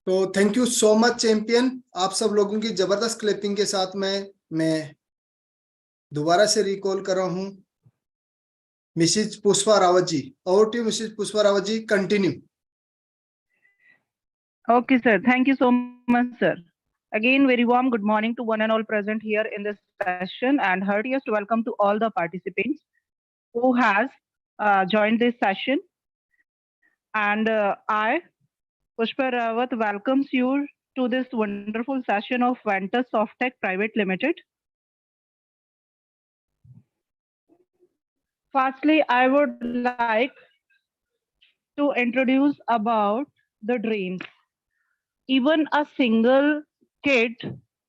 तो thank you so much champion. आप सब लोगों की जबरदस्त क्लिपिंग के साथ मैं दोबारा से रिकॉल कर रहा हूं Mrs Pushpa Rawat ji. Over to Mrs Pushpa Rawat ji, continue. Okay, sir. Thank you so much, sir. Again, very warm good morning to one and all present here in this session, and heartiest welcome to all the participants who has joined this session. And I, Pushpa Rawat, welcomes you to this wonderful session of Ventus Softtech Private Limited. Firstly, I would like to introduce about the dreams. Even a single kid,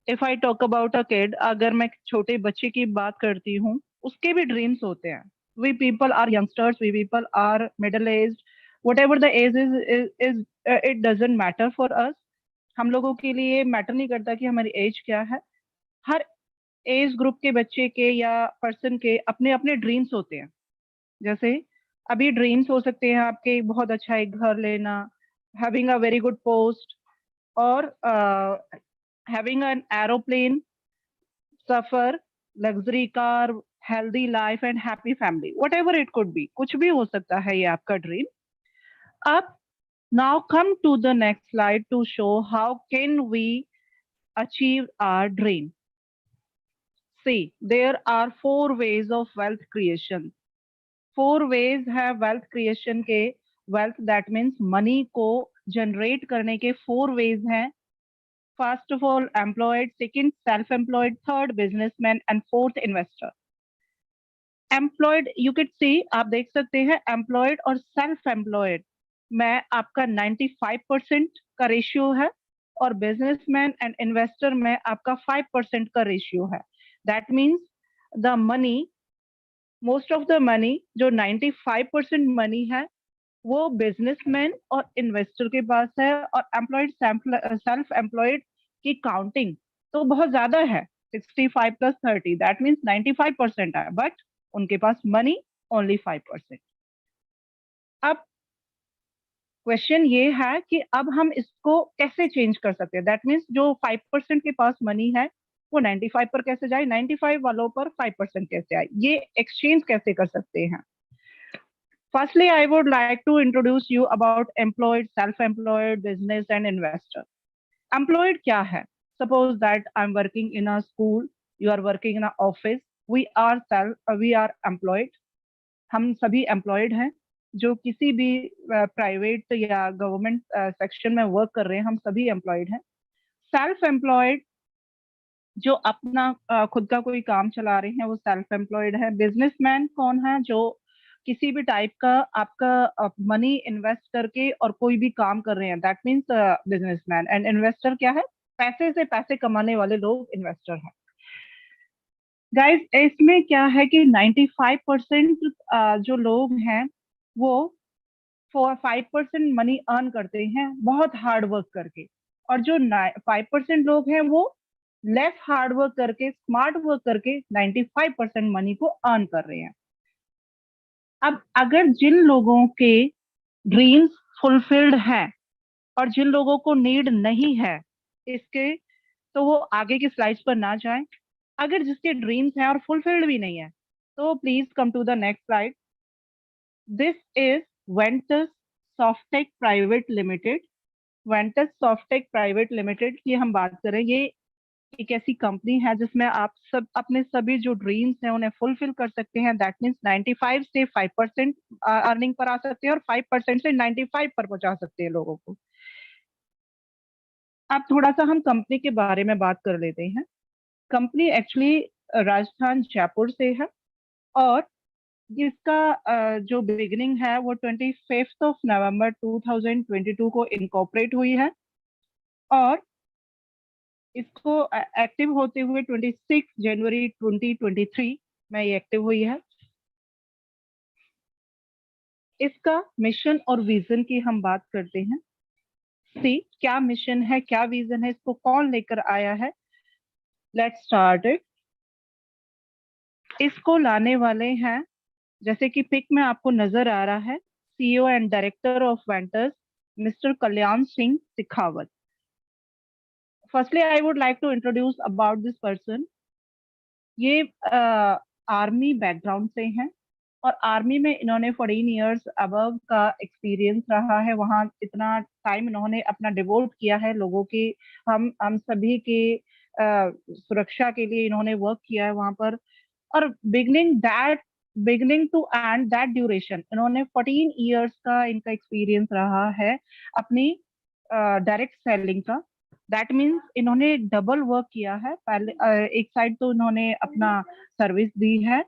if I talk about a kid, अगर मैं छोटे बच्चे की बात करती हूँ, उसके भी ड्रीम्स होते हैं. We people are youngsters, we people are middle aged, whatever the age is it doesn't matter for us. हम लोगों के लिए मैटर नहीं करता कि हमारी एज क्या है. हर एज ग्रुप के बच्चे के या पर्सन के अपने अपने ड्रीम्स होते हैं. जैसे अभी ड्रीम्स हो सकते हैं आपके बहुत अच्छा एक घर लेना, having a very good post, or having an aeroplane, suffer, luxury car, healthy life and happy family, whatever it could be. कुछ भी हो सकता है ये आपका ड्रीम. अब now come to the next slide to show how can we achieve our dream. See, there are 4 ways of wealth creation. 4 ways है wealth creation के. Wealth that means money को generate करने के 4 ways हैं. First of all, employed, second, self-employed, third, businessman, and fourth, investor. Employed, you could see, आप देख सकते हैं, employed और self-employed में आपका 95% का रेशियो है, और businessman and investor में आपका 5% का रेशियो है. That means the money, most of the money, जो 95% money है, वो बिजनेसमैन और इन्वेस्टर के पास है, और एम्प्लॉयड सेल्फ एम्प्लॉयड की काउंटिंग तो बहुत ज्यादा है, 65 प्लस 30, दैट मीन्स 95% है, बट उनके पास मनी ओनली 5%. अब क्वेश्चन ये है कि अब हम इसको कैसे चेंज कर सकते हैं. दैट मीन्स जो 5% के पास मनी है वो 95 पर कैसे जाए, 95 वालों पर 5% कैसे आए, ये एक्सचेंज कैसे कर सकते हैं. Firstly, I would like to introduce you about employed, self-employed, business, and investor. Employed क्या है? Suppose that I'm working in a school, you are working in an office. We are employed. हम सभी employed हैं. जो किसी भी private या government section में वर्क कर रहे हैं, हम सभी employed हैं. Self-employed जो अपना खुद का कोई काम चला रहे हैं, वो self-employed है. Businessman कौन है? जो किसी भी टाइप का आपका मनी इन्वेस्ट करके और कोई भी काम कर रहे हैं, that means businessman. And investor क्या है? पैसे से पैसे कमाने वाले लोग इन्वेस्टर हैं. गाइस, इसमें क्या है कि 95% जो लोग हैं वो 5% मनी अर्न करते हैं बहुत हार्ड वर्क करके, और जो 5% लोग हैं वो लेस हार्ड वर्क करके, स्मार्ट वर्क करके 95% मनी को अर्न कर रहे हैं. अब अगर जिन लोगों के ड्रीम्स फुलफिल्ड हैं और जिन लोगों को नीड नहीं है इसके, तो वो आगे की स्लाइड्स पर ना जाएं. अगर जिसके ड्रीम्स हैं और फुलफिल्ड भी नहीं है, तो please come to the next slide. This is Ventus Softech private limited. Ventus Softech private limited की हम बात करें, ये एक ऐसी कंपनी है जिसमें आप सब अपने सभी जो ड्रीम्स हैं उन्हें फुलफिल कर सकते हैं. दैट मीन्स 95 से 5% अर्निंग पर आ सकते हैं और 5% से 95 पर पहुंचा सकते हैं लोगों को. अब थोड़ा सा हम कंपनी के बारे में बात कर लेते हैं. कंपनी एक्चुअली राजस्थान जयपुर से है, और जिसका जो बिगिनिंग है वो 25 नवंबर 2022 को इनकॉर्पोरेट हुई है, और इसको एक्टिव होते हुए 26 जनवरी 2023 में ये एक्टिव हुई है. इसका मिशन और विजन की हम बात करते हैं. सी, क्या मिशन है, क्या विजन है, इसको कौन लेकर आया है. Let's start it. इसको लाने वाले हैं, जैसे कि पिक में आपको नजर आ रहा है, CEO and director of Venters mister Kalyan Singh Shekhawat. Firstly I would like to introduce about this person. ये आर्मी बैकग्राउंड से हैं और आर्मी में इन्होंने 14 इयर्स अबव का एक्सपीरियंस रहा है। वहाँ इतना टाइम इन्होंने अपना डिवोट किया है लोगों की, हम सभी की सुरक्षा के लिए इन्होंने वर्क किया है वहाँ पर। और beginning to end that duration इन्होंने 14 इयर्स का इनका एक्सपीरियंस रहा है अपनी डायरेक्ट सेलिंग का। दैट मीन्स इन्होंने डबल वर्क किया है। पहले एक साइड तो इन्होंने अपना सर्विस दी है,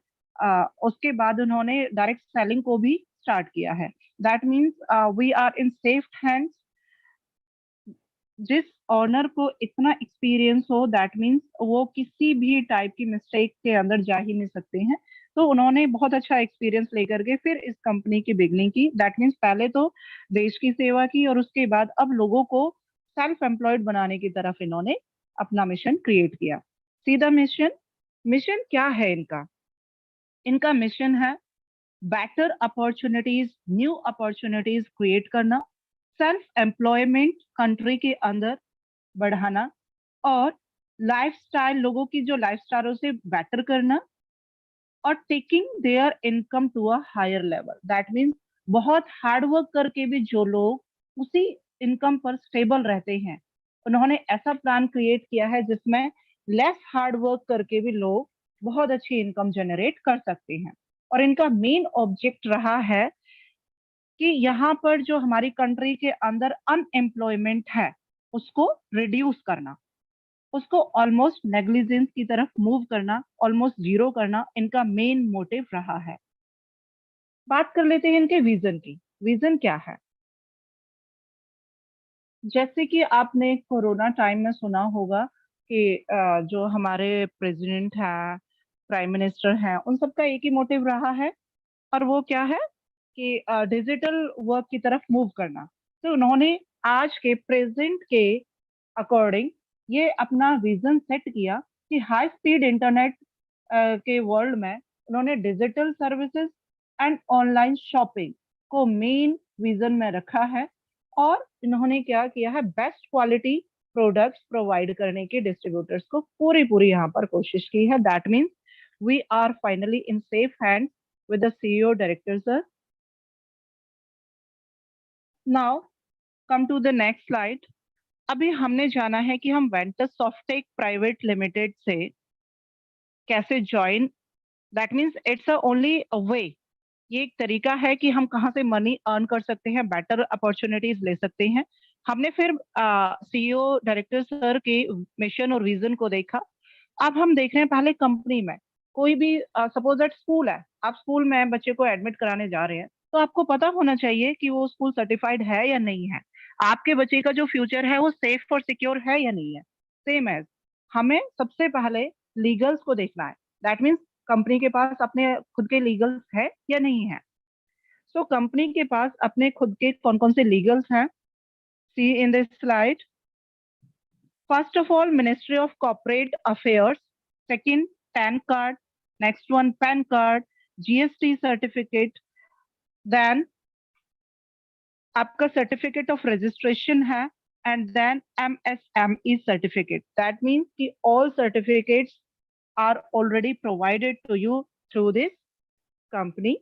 उसके बाद उन्होंने डायरेक्ट सेलिंग को भी स्टार्ट किया है। That means we are in safe hands. जिस ऑनर को इतना एक्सपीरियंस हो, दैट मीन्स वो किसी भी टाइप की मिस्टेक के अंदर जा ही नहीं सकते हैं। तो उन्होंने बहुत अच्छा एक्सपीरियंस लेकर के फिर इस कंपनी की बिगनिंग की। दैट मीन्स पहले तो देश की सेवा की और उसके बाद अब लोगों को सेल्फ एम्प्लॉयड बनाने की तरफ इन्होंने अपना मिशन क्रिएट किया। सीधा मिशन, मिशन क्या है इनका? इनका मिशन है better opportunities, new opportunities create करना, सेल्फ एम्प्लॉयमेंट कंट्री के अंदर बढ़ाना और लाइफस्टाइल, लोगों की जो लाइफस्टाइल उसे बेटर करना और taking their income to a higher level. That means बहुत हार्ड वर्क करके भी जो लोग उसी इनकम पर स्टेबल रहते हैं, उन्होंने ऐसा प्लान क्रिएट किया है जिसमें लेस हार्ड वर्क करके भी लोग बहुत अच्छी इनकम जनरेट कर सकते हैं। और इनका मेन ऑब्जेक्ट रहा है कि यहाँ पर जो हमारी कंट्री के अंदर अनएम्प्लॉयमेंट है उसको रिड्यूस करना, उसको ऑलमोस्ट नेग्लिजेंस की तरफ मूव करना, ऑलमोस्ट जीरो करना इनका मेन मोटिव रहा है। बात कर लेते हैं इनके विजन की। विजन क्या है? जैसे कि आपने कोरोना टाइम में सुना होगा कि जो हमारे प्रेसिडेंट हैं, प्राइम मिनिस्टर हैं, उन सबका एक ही मोटिव रहा है और वो क्या है कि डिजिटल वर्क की तरफ मूव करना। तो उन्होंने आज के प्रेजेंट के अकॉर्डिंग ये अपना विजन सेट किया कि हाई स्पीड इंटरनेट के वर्ल्ड में उन्होंने digital services and online shopping को मेन विजन में रखा है। और इन्होंने क्या किया है, बेस्ट क्वालिटी प्रोडक्ट्स प्रोवाइड करने के डिस्ट्रीब्यूटर्स को पूरी पूरी यहाँ पर कोशिश की है। That means we are finally in safe hands with the CEO director sir. Now come to the next slide. अभी हमने जाना है कि हम वेंटस सॉफ्टेक प्राइवेट लिमिटेड से कैसे join. That means it's only a way, ये एक तरीका है कि हम कहाँ से मनी अर्न कर सकते हैं, बेटर अपॉर्चुनिटीज ले सकते हैं। हमने फिर सीईओ डायरेक्टर सर के मिशन और विजन को देखा। अब हम देख रहे हैं पहले कंपनी में कोई भी सपोज दैट स्कूल है, आप स्कूल में बच्चे को एडमिट कराने जा रहे हैं तो आपको पता होना चाहिए कि वो स्कूल सर्टिफाइड है या नहीं है, आपके बच्चे का जो फ्यूचर है वो सेफ और सिक्योर है या नहीं है। सेम एज हमें सबसे पहले लीगल्स को देखना है। दैट मीन्स कंपनी के पास अपने खुद के लीगल्स है या नहीं है। सो कंपनी के पास अपने खुद के कौन कौन से लीगल्स हैं, see in this slide. First of all, Ministry of Corporate Affairs. Second, PAN card. Next one, PAN card, GST certificate. Then आपका certificate of registration है, and then MSME certificate. That means कि all certificates are already provided to you through this company.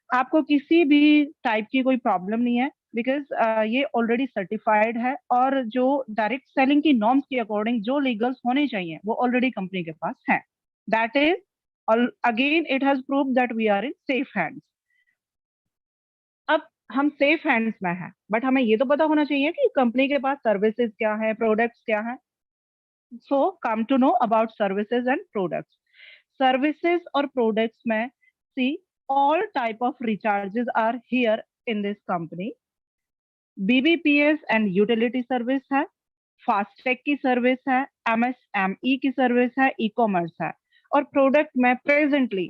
आपको किसी भी type की कोई problem नहीं है बिकॉज ये ऑलरेडी सर्टिफाइड है और जो डायरेक्ट सेलिंग की नॉर्म्स के अकॉर्डिंग जो लीगल्स होने चाहिए वो ऑलरेडी कंपनी के पास है। That is again it has proved that we are in safe hands. अब हम सेफ हैंड्स में हैं, बट हमें ये तो पता होना चाहिए कि कंपनी के पास सर्विसेज क्या है, प्रोडक्ट्स क्या है। So come to know about services and products. Services और प्रोडक्ट्स में see all type of recharges are here in this company. BBPS and utility service है, फास्टैग की सर्विस है, MSME की सर्विस है, ई कॉमर्स है। और प्रोडक्ट में प्रेजेंटली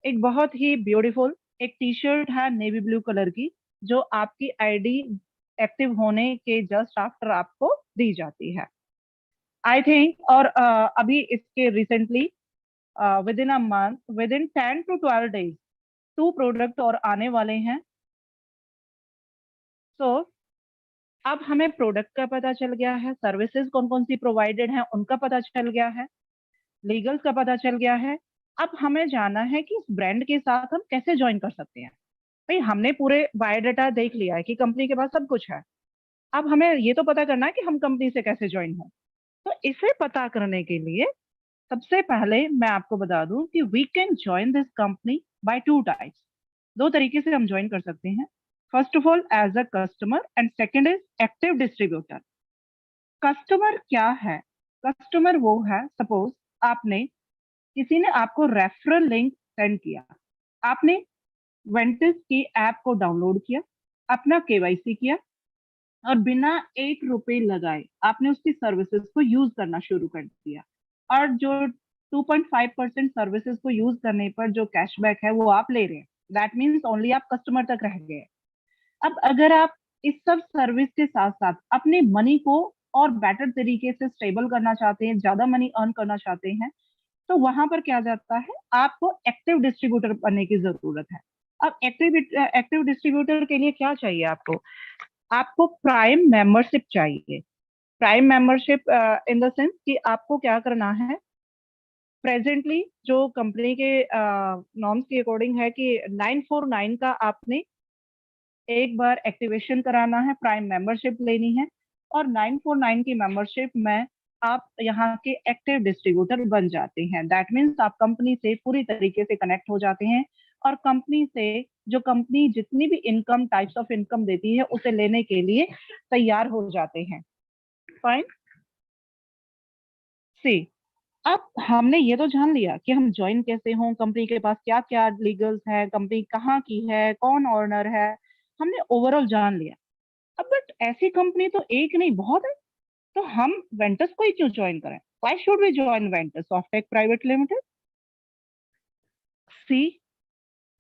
एक बहुत ही ब्यूटीफुल एक टी शर्ट है नेवी ब्लू कलर की जो आपकी आईडी एक्टिव होने के जस्ट आफ्टर आपको दी जाती है। आई थिंक और अभी इसके recently with in a month, with in 10 to 12 days 2 product और आने वाले हैं। सो अब हमें प्रोडक्ट का पता चल गया है, सर्विसेज कौन कौन सी प्रोवाइडेड हैं उनका पता चल गया है, लीगल्स का पता चल गया है। अब हमें जाना है कि इस ब्रांड के साथ हम कैसे ज्वाइन कर सकते हैं। भाई हमने पूरे बायोडाटा देख लिया है कि कंपनी के पास सब कुछ है, अब हमें ये तो पता करना है कि हम कंपनी से कैसे ज्वाइन हो। तो इसे पता करने के लिए सबसे पहले मैं आपको बता दूं कि we can join this company by two types. दो तरीके से हम ज्वाइन कर सकते हैं। First of all as a customer and second is active distributor. Customer क्या है? कस्टमर वो है, सपोज आपने, किसी ने आपको रेफरल लिंक सेंड किया, आपने वेंटिस की ऐप को डाउनलोड किया, अपना केवाईसी किया और बिना 1 रुपए लगाए आपने उसकी सर्विसेज को यूज करना शुरू कर दिया। और जो 2.5% सर्विसेज को यूज करने पर जो कैशबैक है वो आप ले रहे हैं, दैट मीन्स ओनली आप कस्टमर तक रह गए। अब अगर आप इस सब सर्विस के साथ साथ अपने मनी को और बेटर तरीके से स्टेबल करना चाहते हैं, ज्यादा मनी अर्न करना चाहते हैं, तो वहां पर क्या जाता है, आपको एक्टिव डिस्ट्रीब्यूटर बनने की जरूरत है। अब एक्टिव डिस्ट्रीब्यूटर के लिए क्या चाहिए आपको? आपको प्राइम मेंबरशिप चाहिए। Prime membership in the sense कि आपको क्या करना है, प्रेजेंटली जो कंपनी के नॉर्म्स के अकॉर्डिंग है कि 949 का आपने एक बार एक्टिवेशन कराना है, प्राइम मेंबरशिप लेनी है, और 949 की मेंबरशिप में आप यहाँ के एक्टिव डिस्ट्रीब्यूटर बन जाते हैं। दैट मीन्स आप कंपनी से पूरी तरीके से कनेक्ट हो जाते हैं और कंपनी से जो कंपनी जितनी भी इनकम, टाइप्स ऑफ इनकम देती है उसे लेने के लिए तैयार हो जाते हैं। फाइन सी, अब हमने ये तो जान लिया कि हम ज्वाइन कैसे हों, कंपनी के पास क्या क्या लीगल्स है, कंपनी कहाँ की है, कौन ऑनर है, हमने ओवरऑल जान लिया। अब बट ऐसी कंपनी तो एक नहीं बहुत है, तो हम वेंटस को ही क्यों ज्वाइन करें? Why should we join Ventus Softech private limited? See,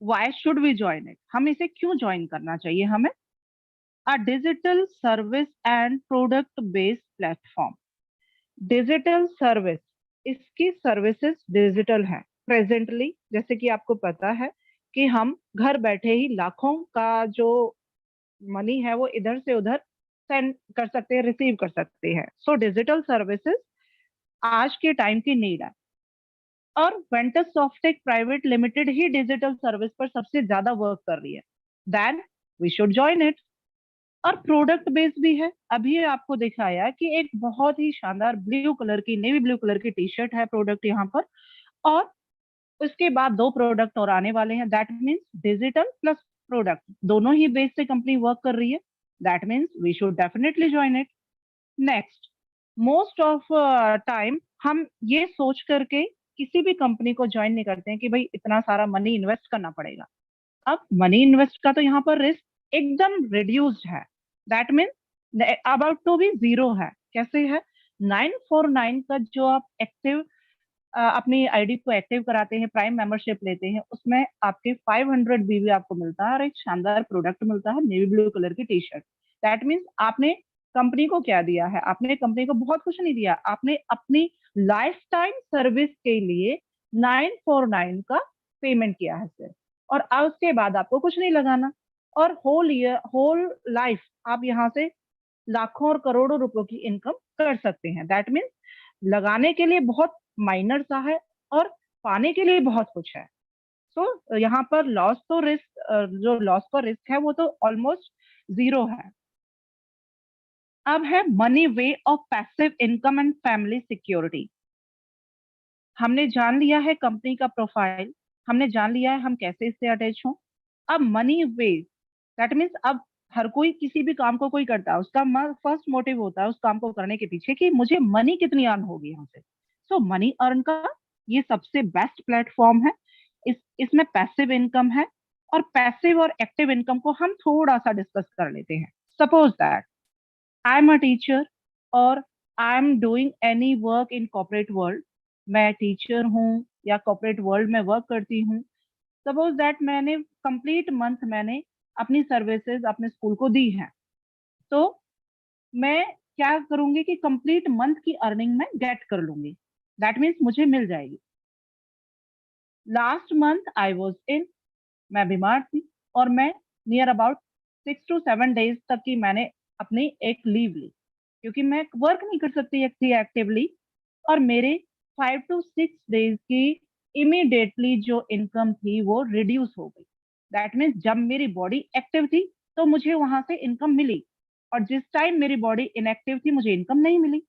why should we join it, हम इसे क्यों ज्वाइन करना चाहिए हमें? A digital service and product based platform. Digital service, इसकी सर्विसेज डिजिटल है प्रेजेंटली, जैसे कि आपको पता है कि हम घर बैठे ही लाखों का जो मनी है वो इधर से उधर सेंड कर सकते हैं, रिसीव कर सकते हैं। सो डिजिटल सर्विसेज आज के टाइम की नीड है, और वेंटस सॉफ्टेक प्राइवेट लिमिटेड ही डिजिटल सर्विस पर सबसे ज्यादा वर्क कर रही है। Then we should join it. और प्रोडक्ट बेस्ड भी है। अभी आपको दिखाया कि एक बहुत ही शानदार ब्लू कलर की, नेवी ब्लू कलर की टी शर्ट है प्रोडक्ट यहाँ पर, और उसके बाद दो प्रोडक्ट और आने वाले हैं। That means digital plus product दोनों ही बेस से कंपनी वर्क कर रही है। That means we should definitely join it. Next, most of time हम ये सोच करके किसी भी कंपनी को ज्वाइन नहीं करते हैं कि भाई इतना सारा मनी इन्वेस्ट करना पड़ेगा। अब मनी इन्वेस्ट का तो यहाँ पर रिस्क एकदम रिड्यूस्ड है। दैट मीन्स अबाउट टू भी जीरो है। कैसे है? 949 का जो आप एक्टिव अपनी आईडी को एक्टिव कराते हैं, प्राइम मेंबरशिप लेते हैं, उसमें आपके 500 बीबी आपको मिलता है और एक शानदार प्रोडक्ट मिलता है, नेवी ब्लू कलर की टी शर्ट। दैट मीन्स आपने कंपनी को क्या दिया है? आपने कंपनी को बहुत कुछ नहीं दिया, आपने अपनी लाइफ टाइम सर्विस के लिए 949 का पेमेंट किया है सिर्फ, और उसके बाद आपको कुछ नहीं लगाना, और होल ईयर, होल लाइफ आप यहाँ से लाखों और करोड़ों रुपयों की इनकम कर सकते हैं। दैट मीन्स लगाने के लिए बहुत माइनर सा है और पाने के लिए बहुत कुछ है। सो यहाँ पर लॉस तो रिस्क, जो लॉस का रिस्क है वो तो ऑलमोस्ट जीरो है। अब है money way of passive income and family security. हमने जान लिया है कंपनी का प्रोफाइल, हमने जान लिया है हम कैसे इससे अटैच हों। अब मनी वे, दैट मीन्स अब हर कोई किसी भी काम को कोई करता है, उसका फर्स्ट मोटिव होता है उस काम को करने के पीछे कि मुझे मनी कितनी अर्न होगी यहाँ से। सो मनी अर्न का ये सबसे बेस्ट प्लेटफॉर्म है। इसमें पैसिव इनकम है, और पैसिव और एक्टिव इनकम को हम थोड़ा सा डिस्कस कर लेते हैं। Suppose that I am a teacher और I am doing any work in corporate world. मैं टीचर हूँ या कॉर्पोरेट वर्ल्ड में वर्क करती हूँ। सपोज दैट मैंने कंप्लीट मंथ मैंने अपनी सर्विसेज अपने स्कूल को दी है, तो मैं क्या करूंगी कि कंप्लीट मंथ की अर्निंग में गेट कर लूंगी। दैट मीन्स मुझे मिल जाएगी। Last month I was in, मैं बीमार थी और मैं नियर अबाउट 6 to 7 डेज तक की मैंने अपनी एक लीव ली, क्योंकि मैं वर्क नहीं कर सकती थी एक्टिवली, और मेरे 5 to 6 days की इमीडिएटली जो इनकम थी वो रिड्यूस हो गई। दैट मीन्स जब मेरी बॉडी एक्टिव थी तो मुझे वहां से इनकम मिली, और जिस टाइम मेरी बॉडी इनएक्टिव थी मुझे इनकम नहीं मिली।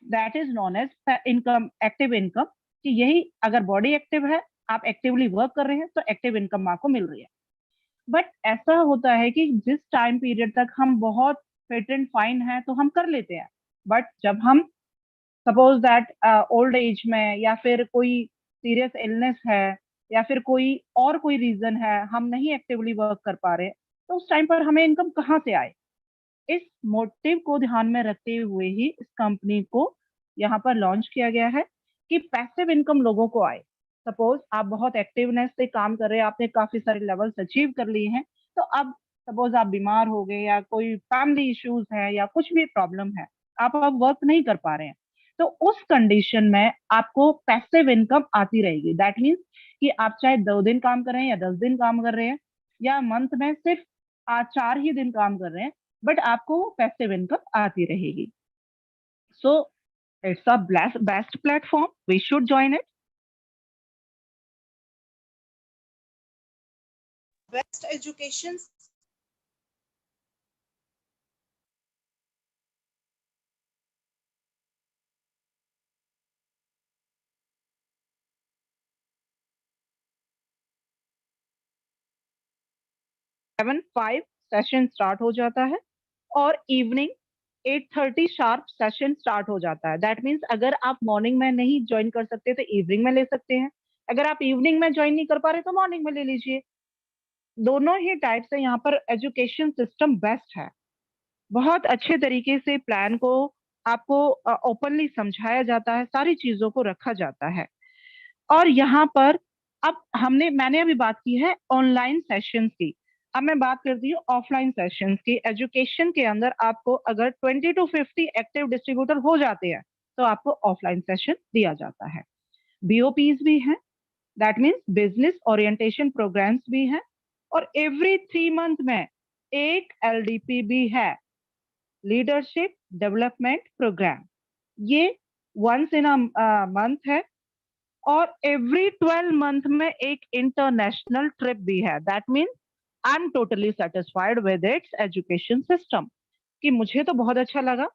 That is known as income, active income. कि यही, अगर बॉडी एक्टिव है, आप एक्टिवली वर्क कर रहे हैं, तो एक्टिव इनकम आपको मिल रही है। बट ऐसा होता है कि जिस टाइम पीरियड तक हम बहुत फिट एंड फाइन है तो हम कर लेते हैं, बट जब हम सपोज दैट ओल्ड एज में, या फिर कोई सीरियस इलनेस है, या फिर कोई रीजन है हम नहीं एक्टिवली वर्क कर पा रहे, तो उस टाइम पर हमें इनकम कहाँ से आए? इस मोटिव को ध्यान में रखते हुए ही इस कंपनी को यहाँ पर लॉन्च किया गया है कि पैसिव इनकम लोगों को आए। सपोज आप बहुत एक्टिवनेस से काम कर रहे हैं, आपने काफी सारे लेवल्स अचीव कर लिए हैं, तो अब सपोज आप बीमार हो गए, या कोई फैमिली इश्यूज है, या कुछ भी प्रॉब्लम है, आप अब वर्क नहीं कर पा रहे हैं, तो उस कंडीशन में आपको पैसिव इनकम आती रहेगी। दैट मीन्स कि आप चाहे 2 दिन काम कर रहे हैं, या 10 दिन काम कर रहे हैं, या मंथ में सिर्फ 4 ही दिन काम कर रहे हैं, बट आपको पैसिव इनकम आती रहेगी। So it's a best platform, we should join it. Best education. Seven 5 session start हो जाता है, और इवनिंग 8:30 शार्प सेशन स्टार्ट हो जाता है। दैट मीन्स अगर आप मॉर्निंग में नहीं ज्वाइन कर सकते तो इवनिंग में ले सकते हैं, अगर आप इवनिंग में ज्वाइन नहीं कर पा रहे तो मॉर्निंग में ले लीजिए। दोनों ही टाइप से यहाँ पर एजुकेशन सिस्टम बेस्ट है। बहुत अच्छे तरीके से प्लान को आपको ओपनली समझाया जाता है, सारी चीजों को रखा जाता है। और यहाँ पर अब मैंने अभी बात की है ऑनलाइन सेशंस की, अब मैं बात करती हूँ ऑफलाइन सेशंस की। एजुकेशन के अंदर आपको अगर 20 to 50 एक्टिव डिस्ट्रीब्यूटर हो जाते हैं तो आपको ऑफलाइन सेशन दिया जाता है। बीओपीज भी हैं, that means business orientation programs भी हैं, और एवरी 3 मंथ में एक एलडीपी भी है, लीडरशिप डेवलपमेंट प्रोग्राम। ये वंस इन अ मंथ है, और एवरी 12 मंथ में एक इंटरनेशनल ट्रिप भी है। That means I am totally satisfied with its education system, कि मुझे तो बहुत अच्छा लगा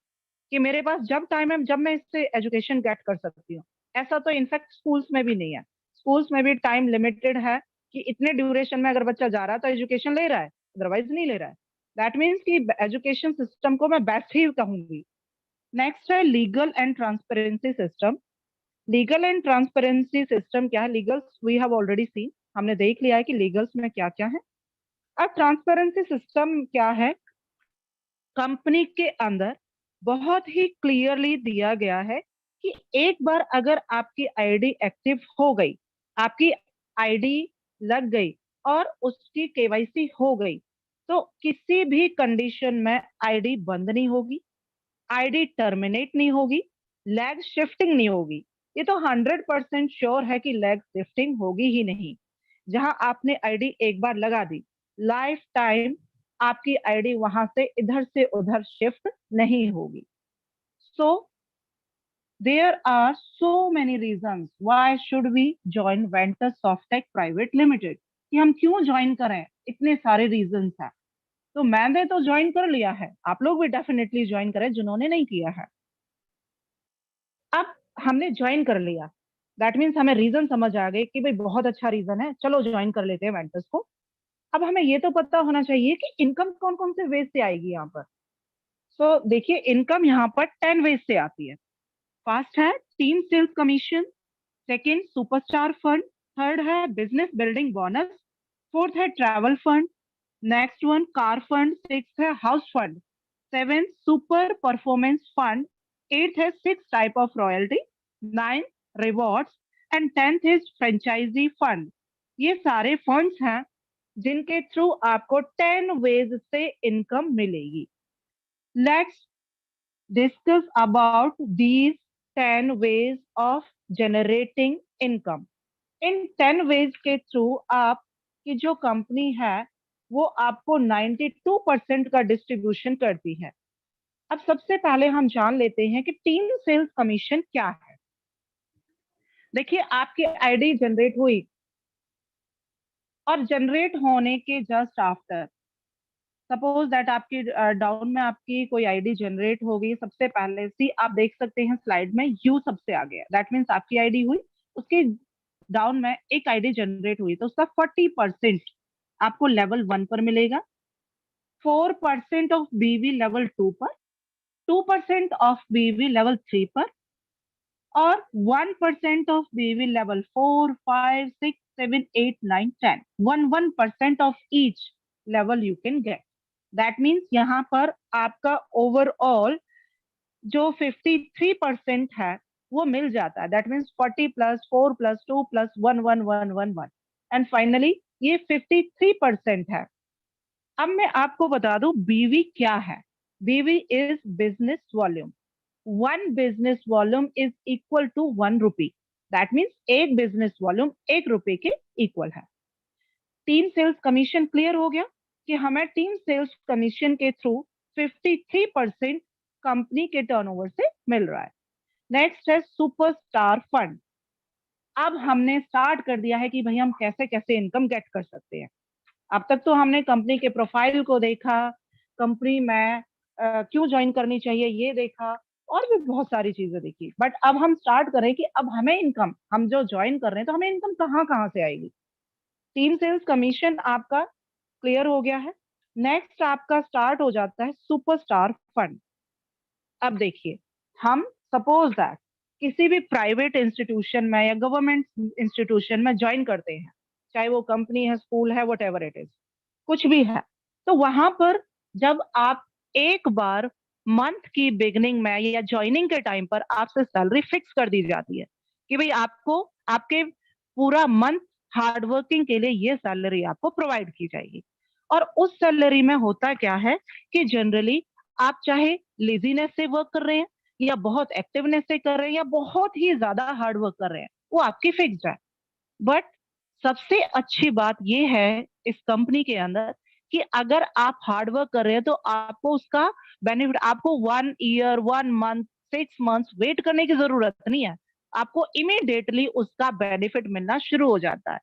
कि मेरे पास जब टाइम है जब मैं इससे एजुकेशन गेट कर सकती हूँ। ऐसा तो इनफैक्ट स्कूल्स में भी नहीं है, स्कूल्स में भी टाइम लिमिटेड है कि इतने ड्यूरेशन में अगर बच्चा जा रहा है तो एजुकेशन ले रहा है, अदरवाइज नहीं ले रहा है। दैट मीन्स कि एजुकेशन सिस्टम को मैं बेस्ट ही कहूंगी। नेक्स्ट है legal and transparency system. Legal and transparency system क्या है? Legals we have already seen, हमने देख लिया है कि लीगल्स में क्या क्या है। अब ट्रांसपेरेंसी सिस्टम क्या है? कंपनी के अंदर बहुत ही क्लियरली दिया गया है कि एक बार अगर आपकी आईडी एक्टिव हो गई, आपकी आईडी लग गई और उसकी केवाईसी हो गई, तो किसी भी कंडीशन में आईडी बंद नहीं होगी, आईडी टर्मिनेट नहीं होगी, लेग शिफ्टिंग नहीं होगी। ये तो 100% श्योर है कि लेग शिफ्टिंग होगी ही नहीं। जहां आपने आईडी एक बार लगा दी, लाइफ टाइम आपकी आईडी वहां से इधर से उधर शिफ्ट नहीं होगी। So there are so many reasons why should we join Ventus Softech private limited, कि हम क्यों ज्वाइन करें, इतने सारे रीजंस हैं। तो मैंने तो ज्वाइन कर लिया है, आप लोग भी डेफिनेटली ज्वाइन करें जिन्होंने नहीं किया है। अब हमने ज्वाइन कर लिया, दैट मीन्स हमें रीजन समझ आ गए कि भाई बहुत अच्छा रीजन है, चलो ज्वाइन कर लेते हैं वेंटस को। अब हमें ये तो पता होना चाहिए कि इनकम कौन कौन से वेज से आएगी यहाँ पर। सो देखिए, इनकम यहाँ पर 10 वेज से आती है। फर्स्ट है team sales commission, second superstar fund, third है बिजनेस बिल्डिंग बोनस, फोर्थ है travel fund, next one car fund, six है house fund, seven super performance fund, eighth है 6 type of royalty, nine rewards, and 10th is franchisee fund. ये सारे funds हैं जिनके through आपको 10 veg से income मिलेगी। Let's discuss about these 10 ways of generating income। In 10 ways के through आपकी जो कंपनी है वो आपको 92% का डिस्ट्रीब्यूशन करती है। अब सबसे पहले हम जान लेते हैं कि टीम सेल्स कमीशन क्या है। देखिए, आपकी आईडी जनरेट हुई और जनरेट होने के जस्ट आफ्टर, सपोज दैट आपकी डाउन में आपकी कोई आईडी जनरेट हो गई, सबसे पहले सी आप देख सकते हैं स्लाइड में यू सबसे आ गया, दैट मीन्स आपकी आईडी हुई, उसके डाउन में एक आईडी जनरेट हुई तो उसका 40% आपको लेवल 1 पर मिलेगा, 4% ऑफ बीवी लेवल 2 पर, 2% ऑफ बीवी लेवल 3 पर और 1% ऑफ बीवी level 4, 5, 6, 7, 8, 9, 10, 1% of each level you can get. That means यहाँ पर आपका ओवरऑल जो 53% है वो मिल जाता है, that means 40 plus 4 plus 2 plus 1 1 1 1 1 and finally ये 53% है। अब मैं आपको बता दूं बीवी क्या है। BV is business volume. 1 business volume is equal to 1 rupee, that means एक बिजनेस वॉल्यूम 1 रुपए के इक्वल है। टीम सेल्स कमीशन क्लियर हो गया कि हमें टीम सेल्स कमीशन के थ्रू 53% कंपनी के टर्नओवर से मिल रहा है। नेक्स्ट है सुपरस्टार फंड। अब हमने स्टार्ट कर दिया है कि भाई हम कैसे कैसे इनकम गेट कर सकते हैं। अब तक तो हमने कंपनी के प्रोफाइल को देखा, कंपनी में क्यों ज्वाइन करनी चाहिए ये देखा, और भी बहुत सारी चीजें देखी, बट अब हम स्टार्ट करें कि अब हमें इनकम, हम जो ज्वाइन कर रहे हैं तो हमें इनकम कहाँ कहाँ से आएगी। टीम सेल्स कमीशन आपका क्लियर हो गया है। नेक्स्ट आपका स्टार्ट हो जाता है सुपरस्टार फंड। अब देखिए, हम सपोज दैट किसी भी प्राइवेट इंस्टीट्यूशन में या गवर्नमेंट इंस्टीट्यूशन में ज्वाइन करते हैं, चाहे वो कंपनी है, स्कूल है, वट एवर इट इज, कुछ भी है, तो वहां पर जब आप एक बार मंथ की बिगनिंग में या ज्वाइनिंग के टाइम पर आपसे सैलरी फिक्स कर दी जाती है कि भाई आपको आपके पूरा मंथ हार्डवर्किंग के लिए ये सैलरी आपको प्रोवाइड की जाएगी। और उस सैलरी में होता क्या है कि जनरली आप चाहे लेजीनेस से वर्क कर रहे हैं या बहुत एक्टिवनेस से कर रहे हैं या बहुत ही ज्यादा हार्ड वर्क कर रहे हैं, वो आपकी फिक्स्ड है। बट सबसे अच्छी बात यह है इस कंपनी के अंदर कि अगर आप हार्ड वर्क कर रहे हैं तो आपको उसका बेनिफिट, आपको 1 ईयर 1 मंथ 6 मंथ्स वेट करने की जरूरत नहीं है, आपको इमीडिएटली उसका बेनिफिट मिलना शुरू हो जाता है।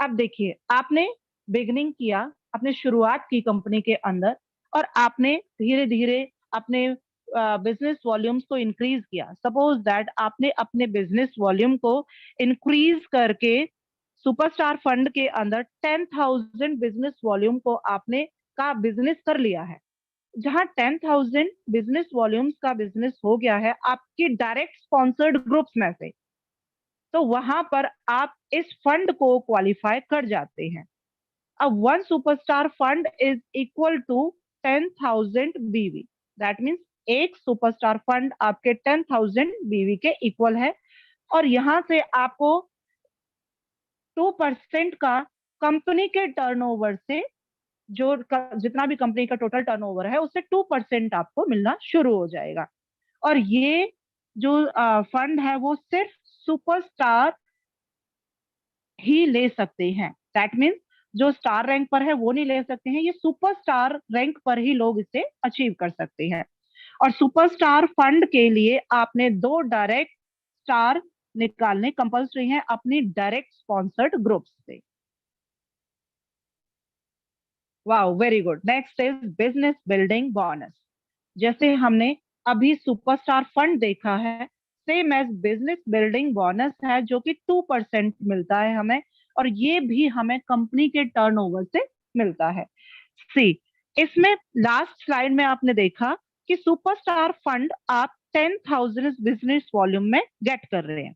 अब देखिए, आपने बिगनिंग किया, आपने शुरुआत की कंपनी के अंदर और आपने धीरे धीरे अपने बिजनेस वॉल्यूम्स को इंक्रीज किया। सपोज दैट आपने अपने बिजनेस वॉल्यूम को इंक्रीज करके सुपरस्टार फंड के अंदर 10,000 बिजनेस वॉल्यूम को आपने का बिजनेस कर लिया है। जहां 10,000 बिजनेस वॉल्यूम्स का बिजनेस हो गया है आपकी डायरेक्ट स्पॉन्सर्ड ग्रुप्स में से, तो वहां पर आप इस फंड को क्वालिफाई कर जाते हैं। अब 1 superstar fund is equal to 10,000 BV, that means एक सुपरस्टार फंड आपके 10,000 बीवी के इक्वल है। और यहां से आपको 2% का कंपनी के टर्नओवर से, जो जितना भी कंपनी का टोटल टर्नओवर है उससे 2% आपको मिलना शुरू हो जाएगा। और ये जो फंड है वो सिर्फ सुपरस्टार ही ले सकते हैं, दैट मीन्स जो स्टार रैंक पर है वो नहीं ले सकते हैं, ये सुपरस्टार रैंक पर ही लोग इसे अचीव कर सकते हैं। और सुपरस्टार फंड के लिए आपने 2 डायरेक्ट स्टार निकालने कंपल्सरी हैं अपनी डायरेक्ट स्पॉन्सर्ड ग्रुप से। Wow, very good. Next is business building bonus. जैसे हमने अभी सुपरस्टार फंड देखा है, same as business building bonus है जो कि 2% मिलता है हमें, और ये भी हमें कंपनी के टर्नओवर से मिलता है। सी, इसमें लास्ट स्लाइड में आपने देखा कि सुपरस्टार फंड आप 10,000 बिजनेस वॉल्यूम में गेट कर रहे हैं,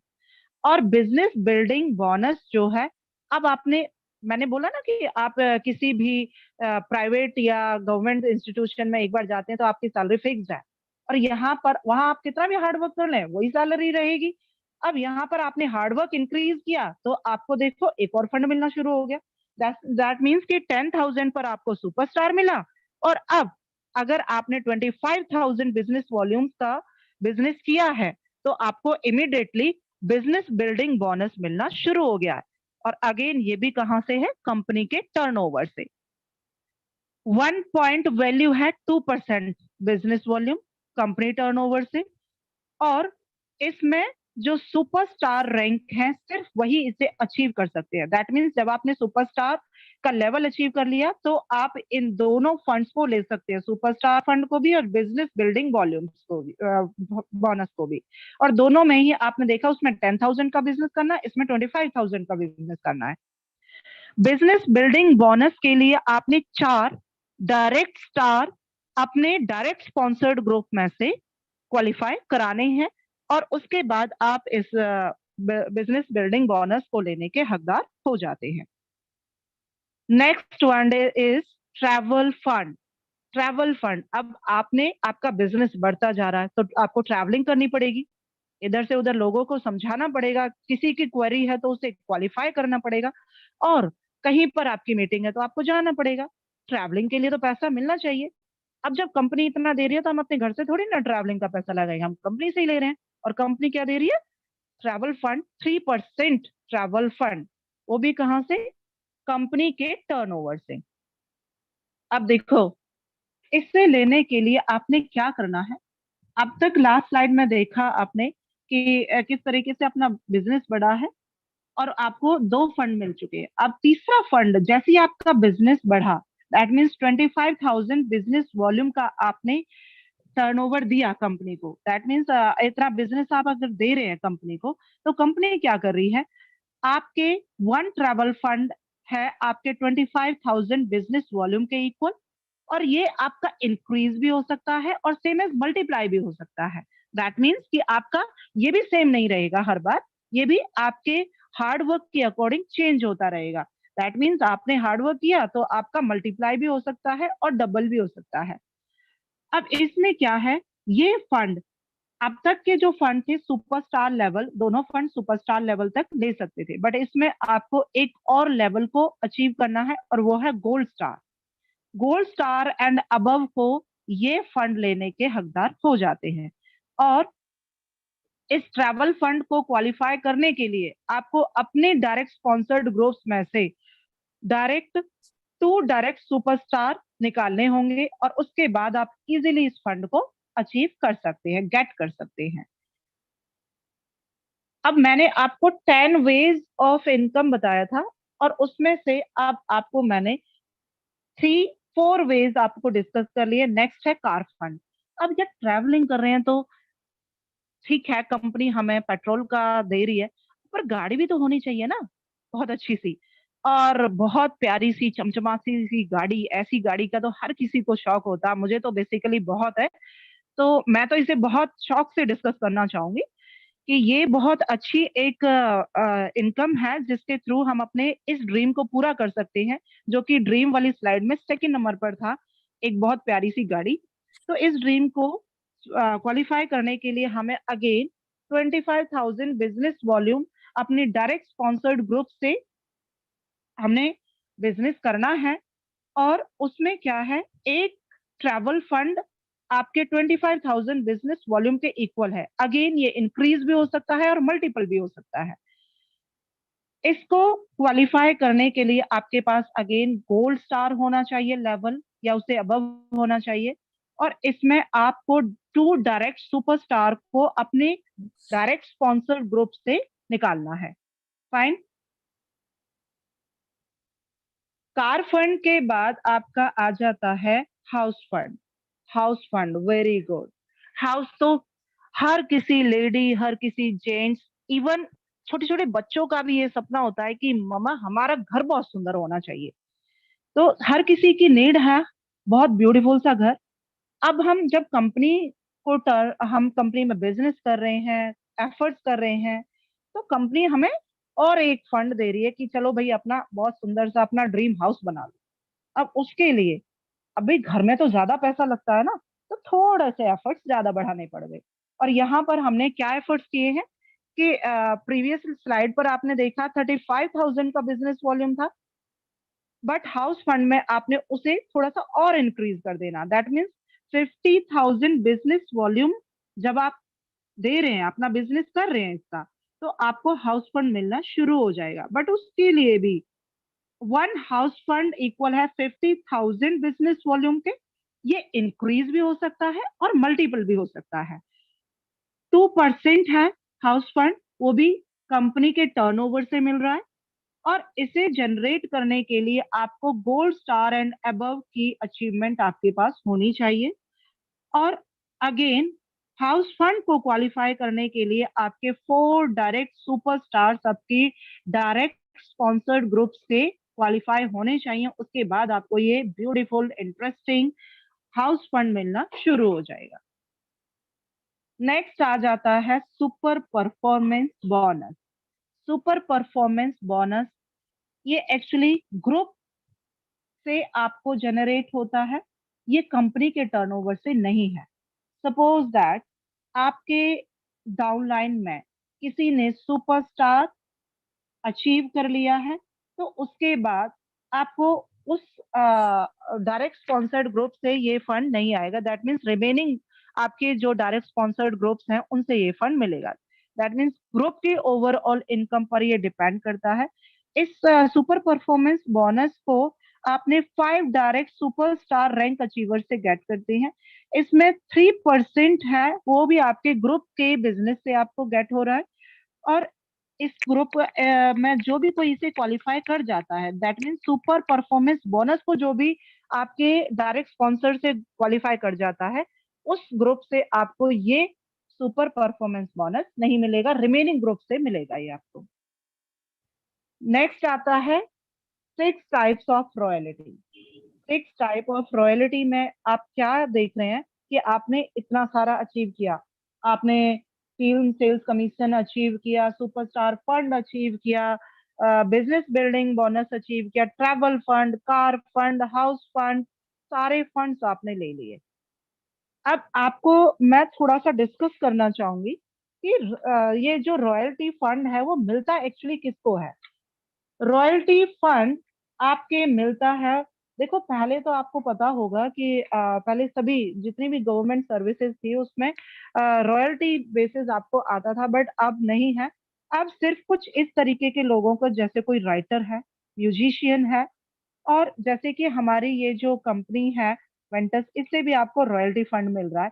और बिजनेस बिल्डिंग बोनस जो है, अब आपने, मैंने बोला ना कि आप किसी भी प्राइवेट या गवर्नमेंट इंस्टीट्यूशन में एक बार जाते हैं तो आपकी सैलरी फिक्स्ड है, और यहाँ पर वहां आप कितना भी हार्डवर्क कर लें वही सैलरी रहेगी। अब यहाँ पर आपने हार्डवर्क इंक्रीज किया तो आपको देखो एक और फंड मिलना शुरू हो गया, दैट मीन्स कि 10,000 पर आपको सुपरस्टार मिला, और अब अगर आपने 25,000 बिजनेस वॉल्यूम्स का बिजनेस किया है तो आपको इमीडिएटली बिजनेस बिल्डिंग बोनस मिलना शुरू हो गया है। और अगेन ये भी कहां से है, कंपनी के टर्नओवर से। 1 पॉइंट वैल्यू है 2% बिजनेस वॉल्यूम कंपनी टर्नओवर से, और इसमें जो सुपरस्टार रैंक है सिर्फ वही इसे अचीव कर सकते हैं। दैट मीन्स जब आपने सुपरस्टार का लेवल अचीव कर लिया तो आप इन दोनों फंड्स को ले सकते हैं, सुपरस्टार फंड को भी और बिजनेस बिल्डिंग वॉल्यूम्स को भी, बोनस को भी। और दोनों में ही आपने देखा उसमें 10,000 का बिजनेस करना है, इसमें 25,000 का बिजनेस करना है। बिजनेस बिल्डिंग बोनस के लिए आपने 4 डायरेक्ट स्टार अपने डायरेक्ट स्पॉन्सर्ड ग्रुप में से क्वालिफाई कराने हैं, और उसके बाद आप इस बिजनेस बिल्डिंग बोनस को लेने के हकदार हो जाते हैं। Next one is travel fund. Travel fund, अब आपने आपका बिजनेस बढ़ता जा रहा है तो आपको ट्रैवलिंग करनी पड़ेगी, इधर से उधर लोगों को समझाना पड़ेगा, किसी की क्वेरी है तो उसे क्वालिफाई करना पड़ेगा, और कहीं पर आपकी मीटिंग है तो आपको जाना पड़ेगा। ट्रैवलिंग के लिए तो पैसा मिलना चाहिए। अब जब कंपनी इतना दे रही है तो हम अपने घर से थोड़ी ना ट्रैवलिंग का पैसा लगाएंगे, हम कंपनी से ही ले रहे हैं। और कंपनी क्या दे रही है? ट्रैवल फंड, 3% ट्रैवल फंड, वो भी कहां से? कंपनी के टर्नओवर से। अब देखो, इससे लेने के लिए आपने क्या करना है। अब तक लास्ट स्लाइड में देखा आपने कि किस तरीके से अपना बिजनेस बढ़ा है और आपको 2 फंड मिल चुके हैं। अब तीसरा फंड, जैसे ही आपका बिजनेस बढ़ा, दैट मीन्स 25,000 बिजनेस वॉल्यूम का आपने टर्नओवर दिया कंपनी को, दैट मीन्स इतना बिजनेस आप अगर दे रहे हैं कंपनी को, तो कंपनी क्या कर रही है, आपके 1 ट्रैवल फंड है आपके 25,000 बिजनेस वॉल्यूम के इक्वल, और ये आपका इंक्रीज भी हो सकता है और सेम एज मल्टीप्लाई भी हो सकता है। दैट मीन्स कि आपका ये भी सेम नहीं रहेगा हर बार, ये भी आपके हार्ड वर्क के अकॉर्डिंग चेंज होता रहेगा। दैट मीन्स आपने हार्ड वर्क किया तो आपका मल्टीप्लाई भी हो सकता है और डबल भी हो सकता है। अब इसमें क्या है, ये फंड, अब तक के जो फंड थे सुपरस्टार लेवल, दोनों फंड सुपरस्टार लेवल तक ले सकते थे, बट इसमें आपको एक और लेवल को अचीव करना है और वो है gold star. Gold star and above को ये फंड लेने के हकदार हो जाते हैं। और इस ट्रैवल फंड को क्वालिफाई करने के लिए आपको अपने डायरेक्ट स्पॉन्सर्ड ग्रुप्स में से डायरेक्ट 2 डायरेक्ट सुपरस्टार निकालने होंगे, और उसके बाद आप इजीली इस फंड को अचीव कर सकते हैं, गेट कर सकते हैं। अब मैंने आपको 10 वेज ऑफ इनकम बताया था, और उसमें से अब आपको मैंने 4 वेज आपको डिस्कस कर लिए। नेक्स्ट है कार फंड। अब जब ट्रैवलिंग कर रहे हैं तो ठीक है, कंपनी हमें पेट्रोल का दे रही है, पर गाड़ी भी तो होनी चाहिए ना, बहुत अच्छी सी और बहुत प्यारी सी चमचमाती सी गाड़ी। ऐसी गाड़ी का तो हर किसी को शौक होता है, मुझे तो बेसिकली बहुत है। तो मैं तो इसे बहुत शौक से डिस्कस करना चाहूंगी कि ये बहुत अच्छी एक इनकम है जिसके थ्रू हम अपने इस ड्रीम को पूरा कर सकते हैं, जो कि ड्रीम वाली स्लाइड में सेकंड नंबर पर था, एक बहुत प्यारी सी गाड़ी। तो इस ड्रीम को क्वालिफाई करने के लिए हमें अगेन 25,000 बिजनेस वॉल्यूम अपने डायरेक्ट स्पॉन्सर्ड ग्रुप से हमने बिजनेस करना है। और उसमें क्या है, एक ट्रैवल फंड आपके 25,000 बिजनेस वॉल्यूम के इक्वल है। अगेन ये इंक्रीज भी हो सकता है और मल्टीपल भी हो सकता है। इसको क्वालिफाई करने के लिए आपके पास अगेन गोल्ड स्टार होना चाहिए लेवल, या उससे अबव होना चाहिए, और इसमें आपको 2 डायरेक्ट सुपरस्टार को अपने डायरेक्ट स्पॉन्सर ग्रुप से निकालना है। फाइन। कार फंड के बाद आपका आ जाता है house fund. House fund, very good. House तो हर किसी लेडी, हर किसी जेंट्स, इवन छोटे छोटे बच्चों का भी ये सपना होता है कि मम्मा हमारा घर बहुत सुंदर होना चाहिए। तो हर किसी की नीड है बहुत ब्यूटीफुल सा घर। अब हम जब हम कंपनी में बिजनेस कर रहे हैं, एफर्ट्स कर रहे हैं, तो कंपनी हमें और एक फंड दे रही है कि चलो भाई अपना बहुत सुंदर सा अपना ड्रीम हाउस बना लो। अब उसके लिए, अभी घर में तो ज्यादा पैसा लगता है ना, तो थोड़े से एफर्ट्स ज्यादा बढ़ाने पड़ गए। और यहाँ पर हमने क्या एफर्ट्स किए हैं कि प्रीवियस स्लाइड पर आपने देखा 35,000 का बिजनेस वॉल्यूम था, बट हाउस फंड में आपने उसे थोड़ा सा और इंक्रीज कर देना। दैट मीन्स 50,000 बिजनेस वॉल्यूम जब आप दे रहे हैं, अपना बिजनेस कर रहे हैं इसका, तो आपको हाउस फंड मिलना शुरू हो जाएगा। बट उसके लिए भी वन हाउस फंड इक्वल है 50,000 बिजनेस वॉल्यूम के। ये इंक्रीज भी हो सकता है और मल्टीपल भी हो सकता है। 2% है हाउस फंड, वो भी कंपनी के टर्नओवर से मिल रहा है, और इसे जनरेट करने के लिए आपको गोल्ड स्टार एंड अबव की अचीवमेंट आपके पास होनी चाहिए। और अगेन हाउस फंड को क्वालिफाई करने के लिए आपके 4 डायरेक्ट सुपरस्टार्स आपकी डायरेक्ट स्पॉन्सर्ड ग्रुप से क्वालिफाई होने चाहिए। उसके बाद आपको ये ब्यूटीफुल इंटरेस्टिंग हाउस फंड मिलना शुरू हो जाएगा। नेक्स्ट आ जाता है super performance bonus. Super performance bonus ये एक्चुअली ग्रुप से आपको जनरेट होता है, ये कंपनी के टर्नओवर से नहीं है। सपोज दैट आपके डाउनलाइन में किसी ने सुपरस्टार अचीव कर लिया है, तो उसके बाद आपको उस डायरेक्ट स्पॉन्सर्ड ग्रुप से ये फंड नहीं आएगा। दैट मीन्स रिमेनिंग आपके जो डायरेक्ट स्पॉन्सर्ड ग्रुप्स हैं उनसे ये फंड मिलेगा। दैट मीन्स ग्रुप की ओवरऑल इनकम पर ये डिपेंड करता है। इस सुपर परफॉर्मेंस बोनस को आपने 5 डायरेक्ट सुपरस्टार रैंक अचीवर से गेट करते हैं। इसमें 3% है, वो भी आपके ग्रुप के बिजनेस से आपको गेट हो रहा है। और इस ग्रुप में जो भी कोई इसे क्वालिफाई कर जाता है, that means super performance bonus को जो भी आपके डायरेक्ट स्पॉन्सर से क्वालिफाई कर जाता है, उस ग्रुप से आपको ये सुपर परफॉर्मेंस बोनस नहीं मिलेगा, रिमेनिंग ग्रुप से मिलेगा ये आपको। नेक्स्ट आता है 6 types of royalty. 6 type of royalty में आप क्या देख रहे हैं कि आपने इतना सारा अचीव किया, आपने फिल्म सेल्स कमीशन अचीव किया, सुपरस्टार फंड अचीव किया, बिजनेस बिल्डिंग बोनस अचीव किया, travel fund, car fund, house fund, सारे फंड्स आपने ले लिए। अब आपको मैं थोड़ा सा डिस्कस करना चाहूंगी कि ये जो रॉयल्टी फंड है वो मिलता एक्चुअली किसको है। रॉयल्टी फंड आपके मिलता है, देखो पहले तो आपको पता होगा कि पहले सभी जितनी भी गवर्नमेंट सर्विसेज थी उसमें रॉयल्टी बेसिस आपको आता था, बट अब नहीं है। अब सिर्फ कुछ इस तरीके के लोगों को, जैसे कोई राइटर है, म्यूजिशियन है, और जैसे कि हमारी ये जो कंपनी है वेंटस, इससे भी आपको रॉयल्टी फंड मिल रहा है।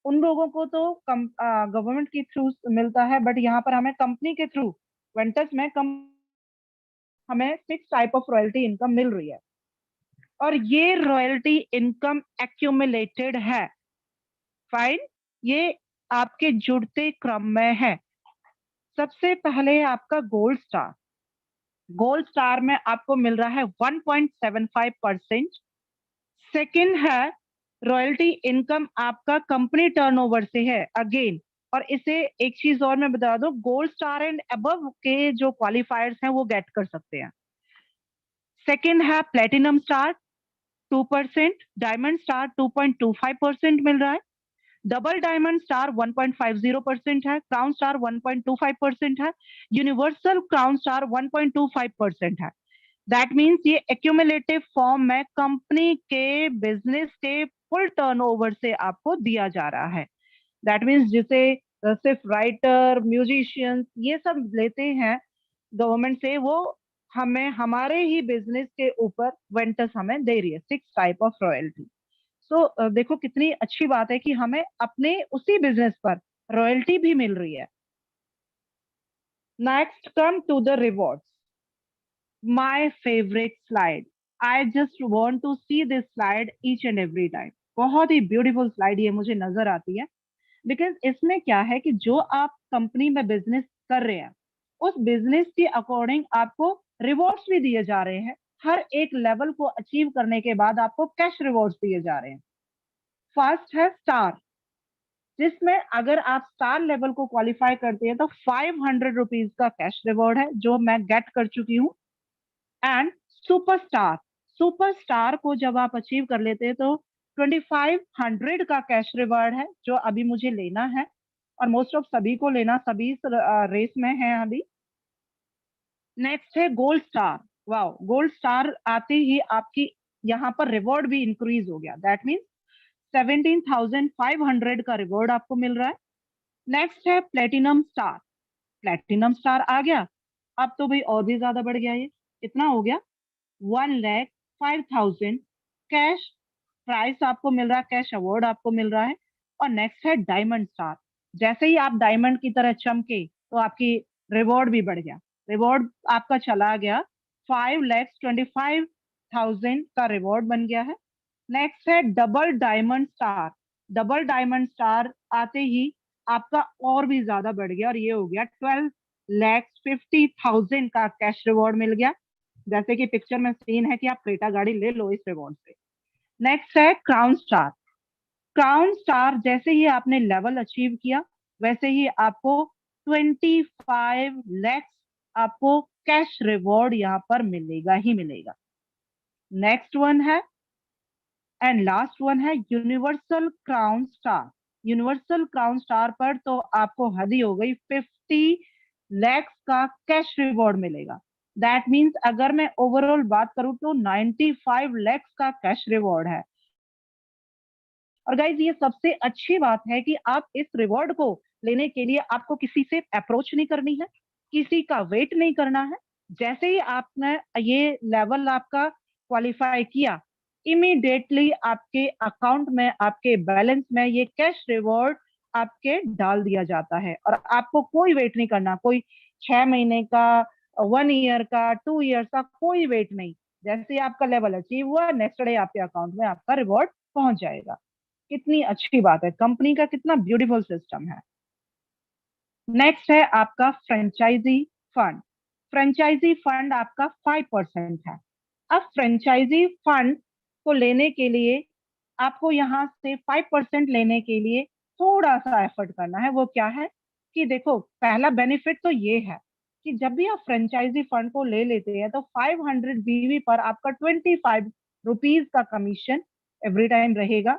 उन लोगों को तो गवर्नमेंट के थ्रू मिलता है, बट यहाँ पर हमें कंपनी के थ्रू वेंटस में हमें 6 टाइप ऑफ रॉयल्टी इनकम मिल रही है, और ये रॉयल्टी इनकम एक्यूमुलेटेड है। फाइन, ये आपके जुड़ते क्रम में है। सबसे पहले आपका गोल्ड स्टार। गोल्ड स्टार में आपको मिल रहा है 1.75%। सेकंड है रॉयल्टी इनकम आपका कंपनी टर्नओवर से है अगेन। और इसे एक चीज और मैं बता दूं, गोल्ड स्टार एंड अबव के जो क्वालिफायर्स हैं वो गेट कर सकते हैं। सेकंड है प्लेटिनम स्टार 2%, डायमंड स्टार 2.25% मिल रहा है, डबल डायमंड स्टार 1.50% है, क्राउन स्टार 1.25% है, यूनिवर्सल क्राउन स्टार 1.25% है। दैट मीन्स ये एक्यूमुलेटिव फॉर्म में कंपनी के बिजनेस के फुल टर्नओवर से आपको दिया जा रहा है। दैट मीन्स जिसे सिर्फ राइटर, म्यूजिशियंस ये सब लेते हैं गवर्नमेंट से, वो हमें हमारे ही बिजनेस के ऊपर वेंटस हमें दे रही है 6 टाइप ऑफ रॉयल्टी। सो देखो कितनी अच्छी बात है कि हमें अपने उसी बिजनेस पर रॉयल्टी भी मिल रही है। Next come to the rewards, my favourite slide. I just want to see this slide each and every time. बहुत ही ब्यूटीफुल स्लाइड ये मुझे नजर आती है, बिकॉज इसमें क्या है कि जो आप कंपनी में बिजनेस कर रहे हैं उस बिजनेस के अकॉर्डिंग आपको रिवॉर्ड्स भी दिए जा रहे हैं। हर एक लेवल को अचीव करने के बाद आपको कैश रिवॉर्ड्स दिए जा रहे हैं। फर्स्ट है स्टार, जिसमें अगर आप स्टार लेवल को क्वालिफाई करते हैं तो 500 रुपीज का कैश रिवॉर्ड है जो मैं गेट कर चुकी हूँ। एंड सुपरस्टार, सुपरस्टार को जब आप अचीव कर लेते हैं तो 2500 का कैश रिवॉर्ड है जो अभी मुझे लेना है, और मोस्ट ऑफ सभी को लेना, सभी रेस में है अभी। नेक्स्ट है gold star. Wow, gold star आते ही आपकी यहाँ पर रिवॉर्ड भी इंक्रीज हो गया। दैट मीन्स 17,500 का रिवॉर्ड आपको मिल रहा है। नेक्स्ट है प्लेटिनम स्टार। प्लेटिनम स्टार आ गया, अब तो भाई और भी ज्यादा बढ़ गया, ये कितना हो गया 1,05,000 कैश प्राइस आपको मिल रहा है, कैश अवार्ड आपको मिल रहा है। और नेक्स्ट है डायमंड स्टार। जैसे ही आप डायमंड की तरह चमके तो आपकी रिवॉर्ड भी बढ़ गया, रिवॉर्ड आपका चला गया 5,25,000 का रिवॉर्ड बन गया है। नेक्स्ट है double diamond star. Double diamond star आते ही आपका और भी ज्यादा बढ़ गया और ये हो गया 12,50,000 का कैश रिवॉर्ड मिल गया। जैसे कि पिक्चर में सीन है कि आप क्रेटा गाड़ी ले लो इस रिवॉर्ड से। नेक्स्ट है क्राउन स्टार। क्राउन स्टार जैसे ही आपने लेवल अचीव किया वैसे ही आपको 25 लाख आपको कैश रिवॉर्ड यहाँ पर मिलेगा ही मिलेगा। नेक्स्ट वन है एंड लास्ट वन है universal crown star. Universal crown star पर तो आपको हद ही हो गई, 50 लाख का कैश रिवॉर्ड मिलेगा। दैट मीन्स अगर मैं ओवरऑल बात करूं तो 95 लाख का कैश रिवॉर्ड है। और गाइज ये सबसे अच्छी बात है कि आप इस रिवॉर्ड को लेने के लिए आपको किसी से अप्रोच नहीं करनी है, किसी का वेट नहीं करना है। जैसे ही आपने ये लेवल आपका क्वालिफाई किया, इमीडिएटली आपके अकाउंट में, आपके बैलेंस में ये कैश रिवॉर्ड आपके डाल दिया जाता है और आपको कोई वेट नहीं करना, कोई 6 महीने का, 1 ईयर का, 2 ईयर का, कोई वेट नहीं। जैसे ही आपका लेवल अचीव हुआ नेक्स्ट डे आपके अकाउंट में आपका रिवॉर्ड पहुंच जाएगा। कितनी अच्छी बात है, कंपनी का कितना ब्यूटीफुल सिस्टम है। नेक्स्ट है आपका फ्रेंचाइजी फंड। फ्रेंचाइजी फंड आपका 5% है। अब फ्रेंचाइजी फंड को लेने के लिए आपको यहाँ से 5% लेने के लिए थोड़ा सा एफर्ट करना है। वो क्या है कि देखो, पहला बेनिफिट तो ये है कि जब भी आप फ्रेंचाइजी फंड को ले लेते हैं तो 500 बीवी पर आपका 25 रुपीज का कमीशन एवरी टाइम रहेगा।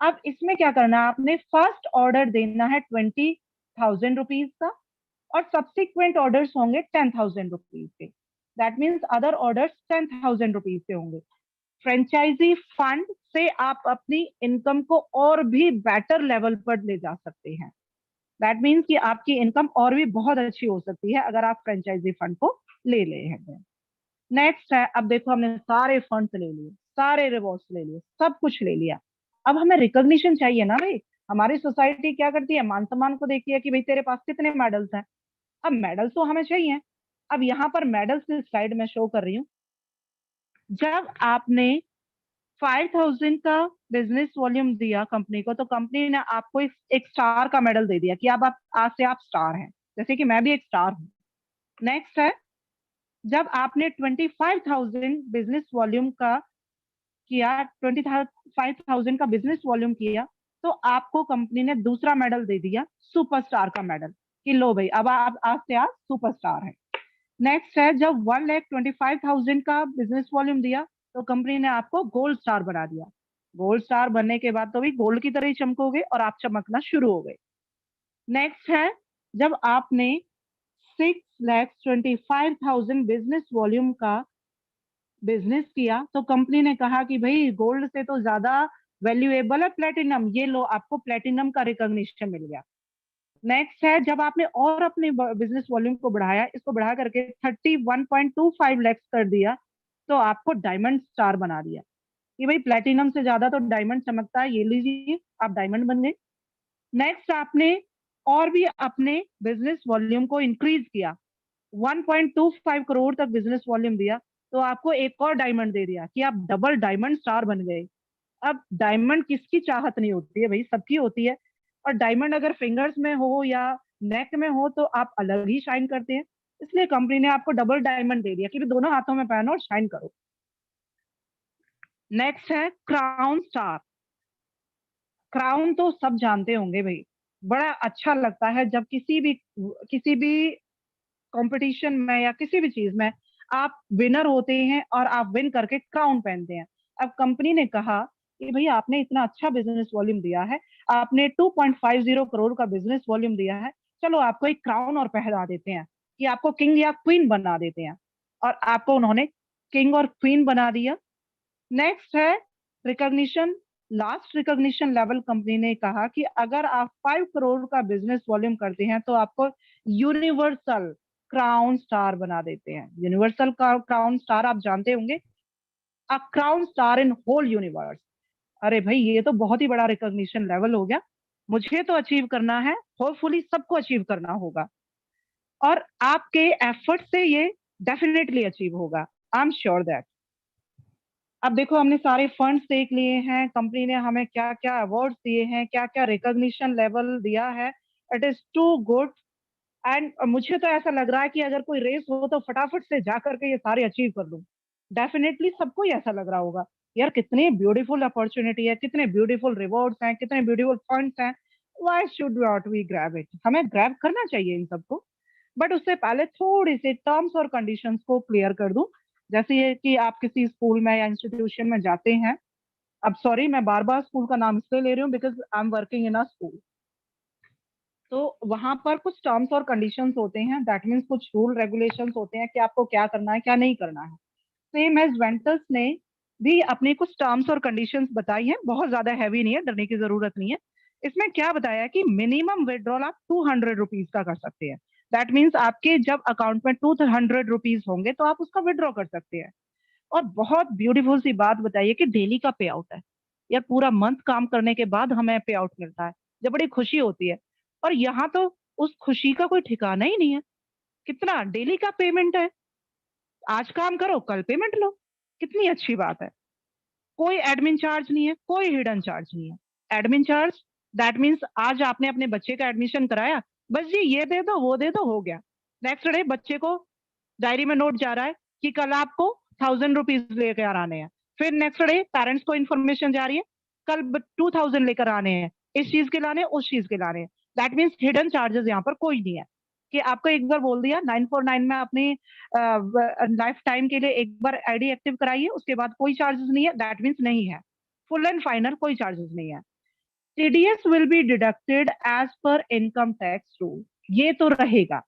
अब इसमें क्या करना है, आपने फर्स्ट ऑर्डर देना है 20,000 रुपीज का और सब्सिक्वेंट ऑर्डर्स होंगे 10,000 रुपीज के। That means other orders 10,000 rupees के होंगे। फ्रेंचाइजी फंड से आप अपनी इनकम को और भी बेटर लेवल पर ले जा सकते हैं। दैट मीन्स कि आपकी इनकम और भी बहुत अच्छी हो सकती है अगर आप फ्रेंचाइजी फंड को ले ले हैं। नेक्स्ट है, अब देखो हमने सारे फंड्स ले लिए, सारे रिवॉर्ड्स ले लिए, सब कुछ ले लिया। अब हमें रिकॉग्निशन चाहिए ना भाई। हमारी सोसाइटी क्या करती है, मान सम्मान को देखती है कि भाई तेरे पास कितने मेडल्स हैं। अब मेडल्स तो हमें चाहिए। अब यहाँ पर मेडल्स की स्लाइड में शो कर रही हूँ। जब आपने 5,000 का बिजनेस वॉल्यूम दिया कंपनी को तो कंपनी ने आपको एक स्टार का मेडल दे दिया कि अब आप आज से आप स्टार हैं, जैसे कि मैं भी एक स्टार हूँ। नेक्स्ट है, जब आपने 25,000 बिजनेस वॉल्यूम का किया, 25,000 का बिजनेस वॉल्यूम किया तो आपको कंपनी ने दूसरा मेडल दे दिया, सुपरस्टार का मेडल, कि लो भाई अब आप आज से आप सुपरस्टार हैं। नेक्स्ट है, जब 1,25,000 का बिजनेस वॉल्यूम दिया तो कंपनी ने आपको गोल्ड स्टार बना दिया। गोल्ड स्टार बनने के बाद तो भी गोल्ड की तरह ही चमकोगे और आप चमकना शुरू हो गए। नेक्स्ट है, जब आपने 6,25,000 बिजनेस वॉल्यूम का बिजनेस किया तो कंपनी ने कहा कि भाई गोल्ड से तो ज्यादा वैल्यूएबल है प्लेटिनम, ये लो आपको प्लेटिनम का रिकॉग्निशन मिल गया। नेक्स्ट है, जब आपने और अपने बिजनेस वॉल्यूम को बढ़ाया, इसको बढ़ा करके 31.25 लाख कर दिया तो आपको डायमंड स्टार बना दिया कि भाई प्लेटिनम से ज्यादा तो डायमंड चमकता है, ये लीजिए आप डायमंड बन गए। नेक्स्ट आपने और भी अपने बिजनेस वॉल्यूम को इंक्रीज किया, 1.25 करोड़ तक बिजनेस वॉल्यूम दिया तो आपको एक और डायमंड दे दिया कि आप डबल डायमंड स्टार बन गए। अब डायमंड किसकी चाहत नहीं होती है भाई, सबकी होती है। और डायमंड अगर फिंगर्स में हो या नेक में हो तो आप अलग ही शाइन करते हैं, इसलिए कंपनी ने आपको डबल डायमंड दे दिया कि भी दोनों हाथों में पहनो और शाइन करो। नेक्स्ट है क्राउन स्टार। क्राउन तो सब जानते होंगे भाई, बड़ा अच्छा लगता है जब किसी भी कंपटीशन में या किसी भी चीज में आप विनर होते हैं और आप विन करके क्राउन पहनते हैं। अब कंपनी ने कहा कि भाई आपने इतना अच्छा बिजनेस वॉल्यूम दिया है, आपने 2.50 करोड़ का बिजनेस वॉल्यूम दिया है, चलो आपको एक क्राउन और पहना देते हैं कि आपको किंग या क्वीन बना देते हैं। और आपको उन्होंने किंग और क्वीन बना दिया। नेक्स्ट है recognition. Last recognition level company ने कहा कि अगर आप 5 करोड़ का बिजनेस वॉल्यूम करते हैं तो आपको यूनिवर्सल क्राउन स्टार बना देते हैं। यूनिवर्सल क्राउन स्टार आप जानते होंगे, a crown star in whole universe. अरे भाई, ये तो बहुत ही बड़ा रिकॉग्निशन लेवल हो गया। मुझे तो अचीव करना है, होपफुली सबको अचीव करना होगा, और आपके एफर्ट से ये डेफिनेटली अचीव होगा। I am sure that. अब देखो, हमने सारे फंड्स देख लिए हैं, कंपनी ने हमें क्या क्या अवार्ड्स दिए हैं, क्या क्या रिकॉग्निशन लेवल दिया है। It is too good. And मुझे तो ऐसा लग रहा है कि अगर कोई रेस हो तो फटाफट से जा करके ये सारे अचीव कर लूं। डेफिनेटली सबको ही ऐसा लग रहा होगा, यार कितनी ब्यूटीफुल अपॉर्चुनिटी है, कितने ब्यूटीफुल रिवॉर्ड्स हैं, कितने ब्यूटीफुल फंड्स हैं। Why should not we grab it? हमें ग्रैब करना चाहिए इन सबको। बट उससे पहले थोड़ी सी टर्म्स और कंडीशंस को क्लियर कर दूं। जैसे ये कि आप किसी स्कूल में या इंस्टीट्यूशन में जाते हैं। अब सॉरी, मैं बार बार स्कूल का नाम इसलिए ले रही हूँ because I am working in a school. तो वहां पर कुछ टर्म्स और कंडीशंस होते हैं, दैट मीन्स कुछ रूल रेगुलेशंस होते हैं कि आपको क्या करना है, क्या नहीं करना है। सेम एज वेंटर्स ने भी अपनी कुछ टर्म्स और कंडीशंस बताई हैं, बहुत ज्यादा हैवी नहीं है, डरने की जरूरत नहीं है। इसमें क्या बताया है कि मिनिमम विड्रॉल आप 200 रुपीज का कर सकते हैं। दैट मीन्स आपके जब अकाउंट में 200 रुपीज होंगे तो आप उसका विड्रॉ कर सकते हैं। और बहुत ब्यूटीफुल सी बात बताइए कि डेली का पे आउट है। यार पूरा मंथ काम करने के बाद हमें पे आउट मिलता है, जब बड़ी खुशी होती है। और यहाँ तो उस खुशी का कोई ठिकाना ही नहीं है। कितना डेली का पेमेंट है, आज काम करो कल पेमेंट लो। कितनी अच्छी बात है। कोई एडमिन चार्ज नहीं है, कोई हिडन चार्ज नहीं है। एडमिन चार्ज दैट मीन्स आज आपने अपने बच्चे का एडमिशन कराया, बस जी ये दे दो वो दे दो, हो गया। नेक्स्ट डे बच्चे को डायरी में नोट जा रहा है कि कल आपको 1000 रुपीज लेकर आने हैं। फिर नेक्स्ट डे पेरेंट्स को इन्फॉर्मेशन जा रही है, कल 2000 लेकर आने हैं, इस चीज के लाने, उस चीज के लाने। दैट मीन्स हिडन चार्जेस यहाँ पर कोई नहीं है कि आपको एक बार बोल दिया 949 में अपनी लाइफ टाइम के लिए एक बार आईडी एक्टिव कराइए, उसके बाद कोई चार्जेस नहीं है। दैट मीन्स नहीं है, फुल एंड फाइनल कोई चार्जेस नहीं है। TDS will be deducted as per income tax rule. ये तो रहेगा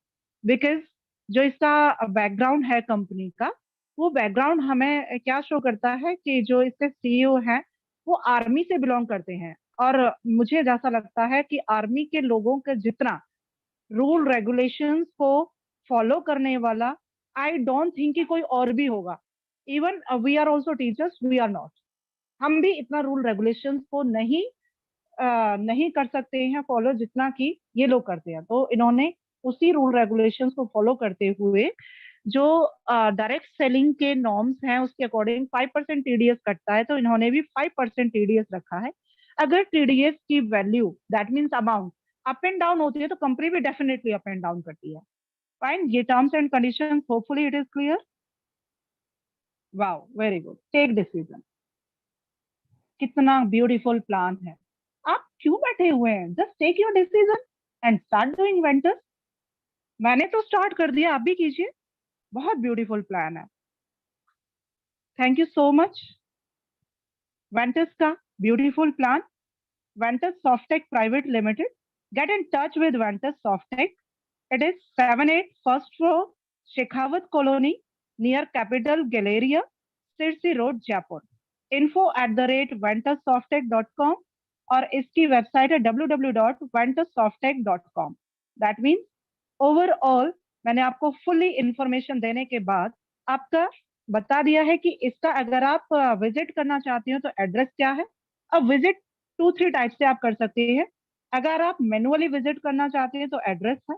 बिकॉज जो इसका बैकग्राउंड है कंपनी का, वो बैकग्राउंड हमें क्या शो करता है कि जो इसके सीईओ हैं वो आर्मी से बिलोंग करते हैं। और मुझे जैसा लगता है कि आर्मी के लोगों का जितना रूल रेगुलेशंस को फॉलो करने वाला, आई डोंट थिंक कि कोई और भी होगा। Even we are also teachers, we are not. हम भी इतना रूल रेगुलेशंस को नहीं कर सकते हैं फॉलो जितना कि ये लोग करते हैं। तो इन्होंने उसी रूल रेगुलेशंस को फॉलो करते हुए जो डायरेक्ट सेलिंग के नॉर्म्स हैं उसके अकॉर्डिंग 5% टीडीएस कटता है, तो इन्होंने भी 5% टीडीएस रखा है। अगर टीडीएस की value that means amount up and down होती है तो कंपनी भी डेफिनेटली अप एंड डाउन करती है। फाइन, ये terms and conditions, hopefully it is clear. Wow, very good, take decision. कितना ब्यूटीफुल प्लान है। आप क्यों बैठे हुए हैं? Just take your decision and start doing Venters. मैंने तो स्टार्ट कर दिया, आप भी कीजिए। बहुत ब्यूटीफुल प्लान है। Thank you so much. Venters का beautiful plan, Venters Softech private limited. Get in touch with Venters Softech. It is 78 first floor, Shekhawat colony, near capital Galleria, Sirsi road, Jaipur. info@venturesoftech.com और इसकी वेबसाइट है www.venturesoftech.com। दैट मीन्स ओवरऑल मैंने आपको fully information देने के बाद आपका बता दिया है कि इसका अगर आप विजिट करना चाहती हो तो एड्रेस क्या है। अब विजिट 2-3 टाइप से आप कर सकते हैं। अगर आप मैनुअली विजिट करना चाहते हैं तो एड्रेस है,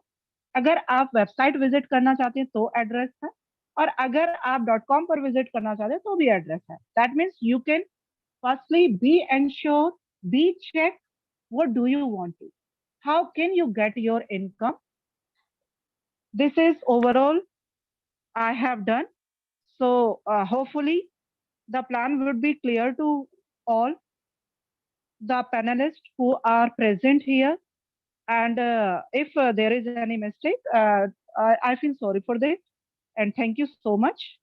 अगर आप वेबसाइट विजिट करना चाहते हैं तो एड्रेस है, और अगर आप .com पर विजिट करना चाहते हैं तो भी एड्रेस है। That means you can firstly be ensure, be check what do you want to, how can you get your income. This is overall I have done. So hopefully the plan would be clear to all the panelists who are present here. And if there is any mistake, I feel sorry for that. And thank you so much.